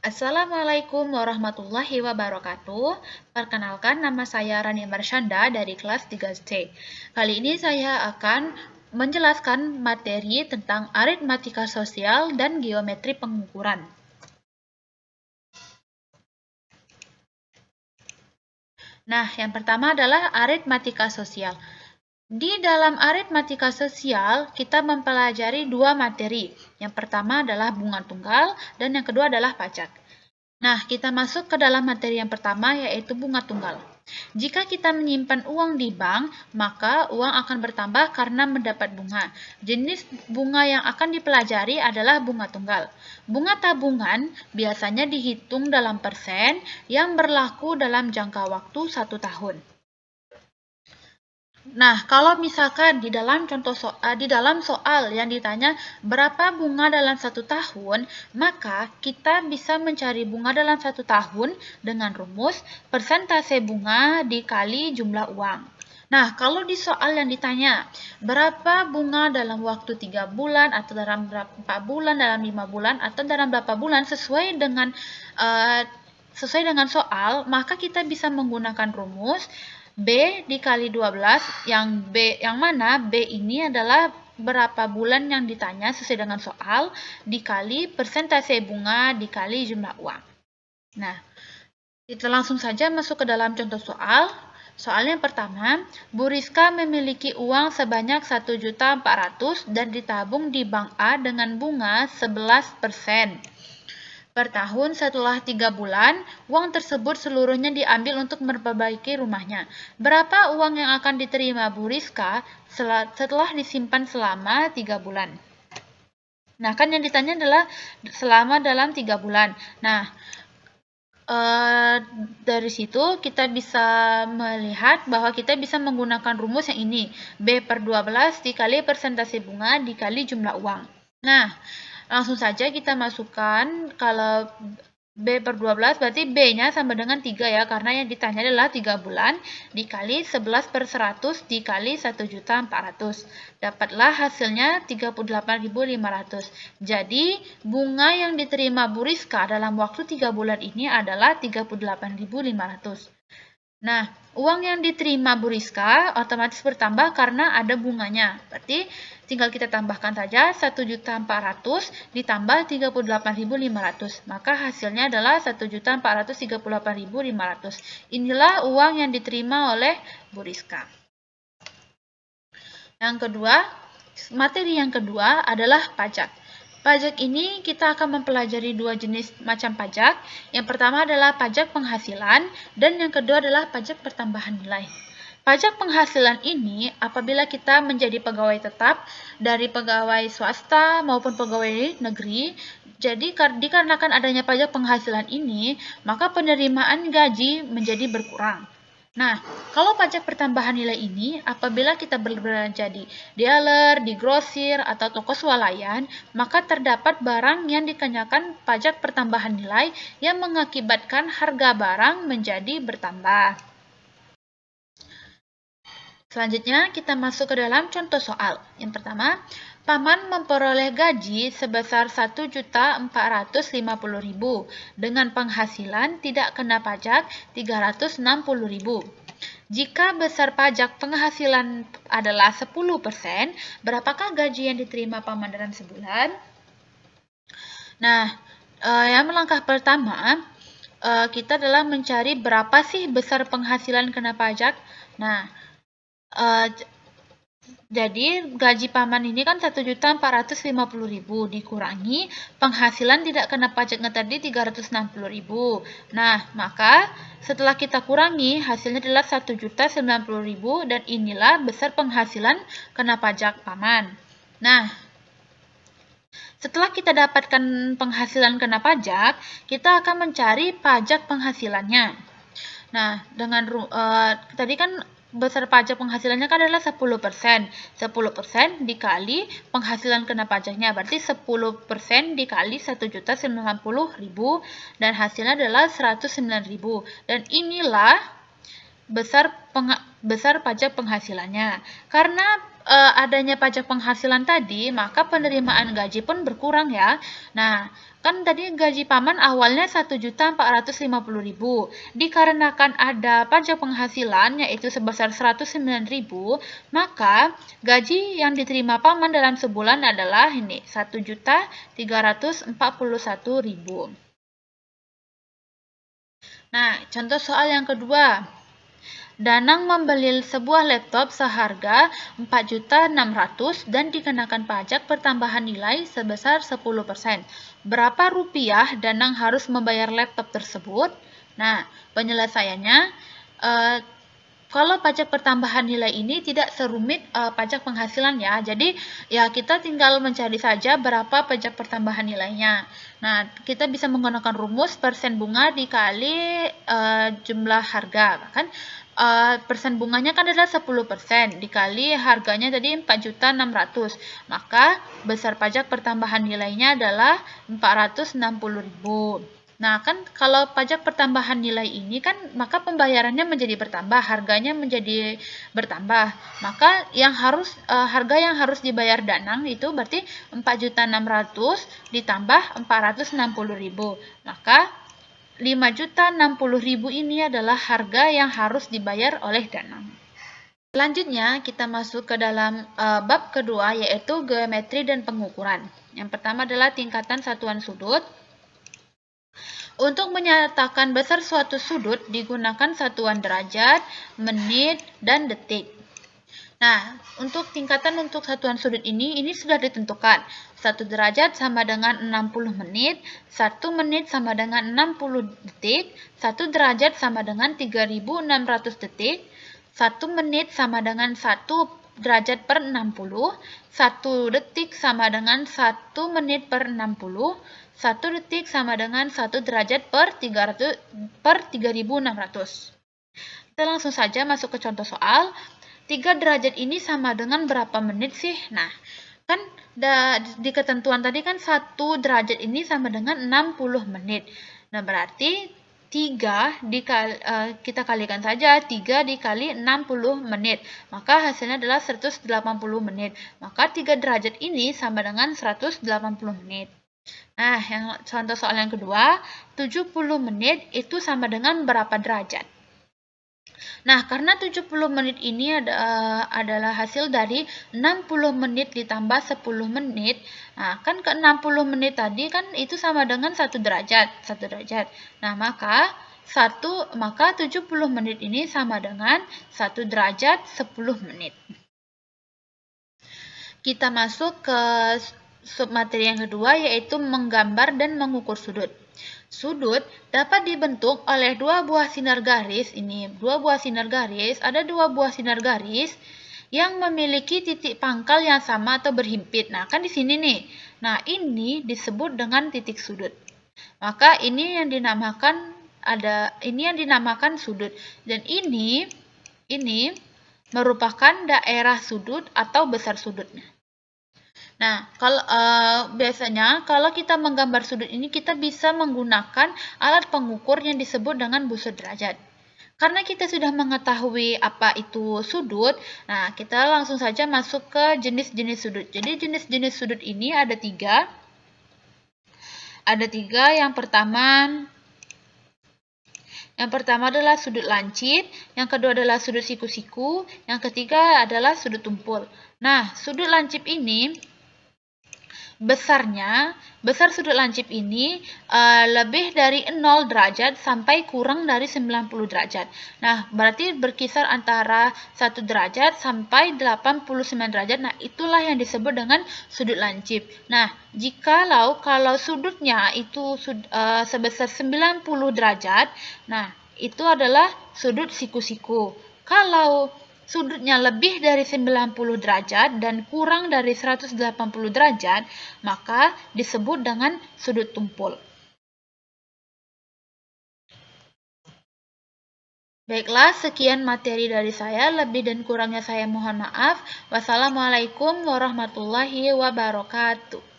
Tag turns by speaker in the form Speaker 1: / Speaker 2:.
Speaker 1: Assalamualaikum warahmatullahi wabarakatuh. Perkenalkan, nama saya Rani Marsyanda dari kelas 3C. Kali ini saya akan menjelaskan materi tentang aritmatika sosial dan geometri pengukuran. Nah, yang pertama adalah aritmatika sosial. Di dalam aritmatika sosial, kita mempelajari dua materi. Yang pertama adalah bunga tunggal, dan yang kedua adalah pajak. Nah, kita masuk ke dalam materi yang pertama, yaitu bunga tunggal. Jika kita menyimpan uang di bank, maka uang akan bertambah karena mendapat bunga. Jenis bunga yang akan dipelajari adalah bunga tunggal. Bunga tabungan biasanya dihitung dalam persen yang berlaku dalam jangka waktu 1 tahun. Nah, kalau misalkan di dalam soal yang ditanya berapa bunga dalam 1 tahun, maka kita bisa mencari bunga dalam 1 tahun dengan rumus persentase bunga dikali jumlah uang. Nah, kalau di soal yang ditanya berapa bunga dalam waktu 3 bulan atau dalam berapa 4 bulan, dalam 5 bulan atau dalam berapa bulan sesuai dengan soal, maka kita bisa menggunakan rumus B dikali 12, yang mana B ini adalah berapa bulan yang ditanya sesuai dengan soal, dikali persentase bunga, dikali jumlah uang. Nah, kita langsung saja masuk ke dalam contoh soal. Soal yang pertama, Bu Rizka memiliki uang sebanyak 1.400.000 dan ditabung di bank A dengan bunga 11%. Per tahun setelah 3 bulan, uang tersebut seluruhnya diambil untuk memperbaiki rumahnya. Berapa uang yang akan diterima Bu Rizka setelah disimpan selama 3 bulan? Nah, kan yang ditanya adalah selama dalam 3 bulan. Nah, dari situ kita bisa melihat bahwa kita bisa menggunakan rumus yang ini. B per 12 dikali persentase bunga dikali jumlah uang. Nah, langsung saja kita masukkan, kalau B per 12 berarti B-nya sama dengan 3 ya, karena yang ditanya adalah 3 bulan dikali 11 per 100 dikali 1.400.000. Dapatlah hasilnya 38.500. Jadi, bunga yang diterima Bu Rizka dalam waktu 3 bulan ini adalah 38.500. Nah, uang yang diterima Bu Rizka otomatis bertambah karena ada bunganya. Berarti tinggal kita tambahkan saja 1.400.000 ditambah 38.500. Maka hasilnya adalah 1.438.500. Inilah uang yang diterima oleh Bu Rizka. Materi yang kedua adalah pajak. Pajak ini kita akan mempelajari dua jenis macam pajak. Yang pertama adalah pajak penghasilan dan yang kedua adalah pajak pertambahan nilai. Pajak penghasilan ini apabila kita menjadi pegawai tetap dari pegawai swasta maupun pegawai negeri. Jadi dikarenakan adanya pajak penghasilan ini, maka penerimaan gaji menjadi berkurang. Nah, kalau pajak pertambahan nilai ini, apabila kita berbelanja di dealer, di grosir, atau toko swalayan, maka terdapat barang yang dikenakan pajak pertambahan nilai yang mengakibatkan harga barang menjadi bertambah. Selanjutnya, kita masuk ke dalam contoh soal. Yang pertama, Paman memperoleh gaji sebesar 1.450.000 dengan penghasilan tidak kena pajak 360.000. Jika besar pajak penghasilan adalah 10%, berapakah gaji yang diterima Paman dalam sebulan? Nah, yang langkah pertama, kita adalah mencari berapa sih besar penghasilan kena pajak. Nah, jadi gaji Paman ini kan 1.450.000 dikurangi penghasilan tidak kena pajaknya tadi 360.000. Nah, maka setelah kita kurangi hasilnya adalah 1.090.000 dan inilah besar penghasilan kena pajak Paman. Nah, setelah kita dapatkan penghasilan kena pajak, kita akan mencari pajak penghasilannya. Nah, tadi kan besar pajak penghasilannya kan adalah 10%. 10% dikali penghasilan kena pajaknya, berarti 10% dikali 1.090.000 dan hasilnya adalah 109.000. Dan inilah besar pajak penghasilannya. Karena adanya pajak penghasilan tadi, maka penerimaan gaji pun berkurang ya. Nah, kan tadi gaji paman awalnya 1.450.000. Dikarenakan ada pajak penghasilan yaitu sebesar 109.000, maka gaji yang diterima paman dalam sebulan adalah ini 1.341.000. Nah, contoh soal yang kedua. Danang membeli sebuah laptop seharga 4.600.000 dan dikenakan pajak pertambahan nilai sebesar 10%. Berapa rupiah Danang harus membayar laptop tersebut? Nah, penyelesaiannya, kalau pajak pertambahan nilai ini tidak serumit pajak penghasilan ya. Jadi ya kita tinggal mencari saja berapa pajak pertambahan nilainya. Nah, kita bisa menggunakan rumus persen bunga dikali jumlah harga. Kan persen bunganya kan adalah 10% dikali harganya tadi 4.600.000. Maka besar pajak pertambahan nilainya adalah 460.000. Nah, kan kalau pajak pertambahan nilai ini kan maka pembayarannya menjadi bertambah, harganya menjadi bertambah. Maka yang harga yang harus dibayar Danang itu berarti 4.600.000 ditambah 460.000. Maka 5.060.000 ini adalah harga yang harus dibayar oleh Danang. Selanjutnya kita masuk ke dalam bab kedua yaitu geometri dan pengukuran. Yang pertama adalah tingkatan satuan sudut. Untuk menyatakan besar suatu sudut digunakan satuan derajat, menit, dan detik. Nah, untuk tingkatan untuk satuan sudut ini sudah ditentukan. 1 derajat sama dengan 60 menit, 1 menit sama dengan 60 detik, 1 derajat sama dengan 3.600 detik, 1 menit sama dengan 1 derajat per 60, 1 detik sama dengan 1 menit per 60, 1 detik sama dengan 1 derajat per 3.600. Kita langsung saja masuk ke contoh soal. 3 derajat ini sama dengan berapa menit sih? Nah, kan di ketentuan tadi kan 1 derajat ini sama dengan 60 menit. Nah, berarti 3 kita kalikan saja 3 dikali 60 menit. Maka hasilnya adalah 180 menit. Maka 3 derajat ini sama dengan 180 menit. Nah, yang contoh soal yang kedua, 70 menit itu sama dengan berapa derajat? Nah, karena 70 menit ini adalah hasil dari 60 menit ditambah 10 menit. Nah, kan ke 60 menit tadi kan itu sama dengan 1 derajat. Nah, maka 70 menit ini sama dengan 1 derajat 10 menit. Kita masuk ke submateri yang kedua yaitu menggambar dan mengukur sudut. Sudut dapat dibentuk oleh dua buah sinar garis. Ini dua buah sinar garis. Ada dua buah sinar garis yang memiliki titik pangkal yang sama atau berhimpit. Nah, kan di sini nih. Nah, ini disebut dengan titik sudut. Maka ini yang dinamakan sudut. Dan ini merupakan daerah sudut atau besar sudutnya. Nah, biasanya kalau kita menggambar sudut ini kita bisa menggunakan alat pengukur yang disebut dengan busur derajat. Karena kita sudah mengetahui apa itu sudut, nah kita langsung saja masuk ke jenis-jenis sudut. Jadi jenis-jenis sudut ini ada 3. Ada 3. Yang pertama adalah sudut lancip, yang kedua adalah sudut siku-siku, yang ketiga adalah sudut tumpul. Nah, sudut lancip ini besar sudut lancip ini lebih dari 0 derajat sampai kurang dari 90 derajat. Nah, berarti berkisar antara 1 derajat sampai 89 derajat. Nah, itulah yang disebut dengan sudut lancip. Nah, kalau sudutnya itu sebesar 90 derajat, nah, itu adalah sudut siku-siku. Kalau sudutnya lebih dari 90 derajat dan kurang dari 180 derajat, maka disebut dengan sudut tumpul. Baiklah, sekian materi dari saya. Lebih dan kurangnya saya mohon maaf. Wassalamualaikum warahmatullahi wabarakatuh.